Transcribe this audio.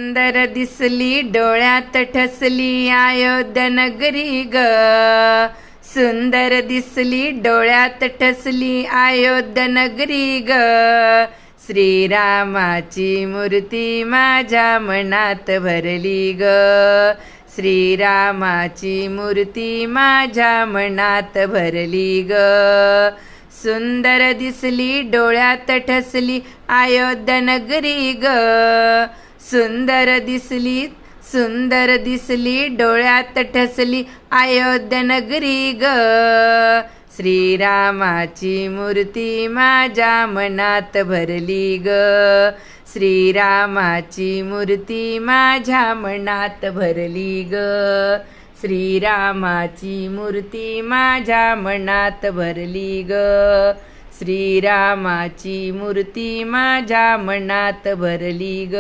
सुंदर दिसली डोळ्यात ठसली अयोध्या नगरी ग. सुंदर दिसली डोळ्यात ठसली अयोध्या नगरी ग. श्रीरामाची मूर्ती माझ्या मनात भरली ग. श्रीरामाची मूर्ती माझ्या मनात भरली ग. सुंदर दिसली डोळ्यात ठसली अयोध्या नगरी ग. सुंदर दिसली डोळ्यात ठसली अयोध्या नगरी ग. श्रीरामाची मूर्ती माझ्या मनात भरली ग. श्रीरामाची मूर्ती माझ्या मनात भरली ग. श्रीरामाची मूर्ती माझ्या मनात भरली ग. श्रीरामाची मूर्ती माझ्या मनात भरली ग.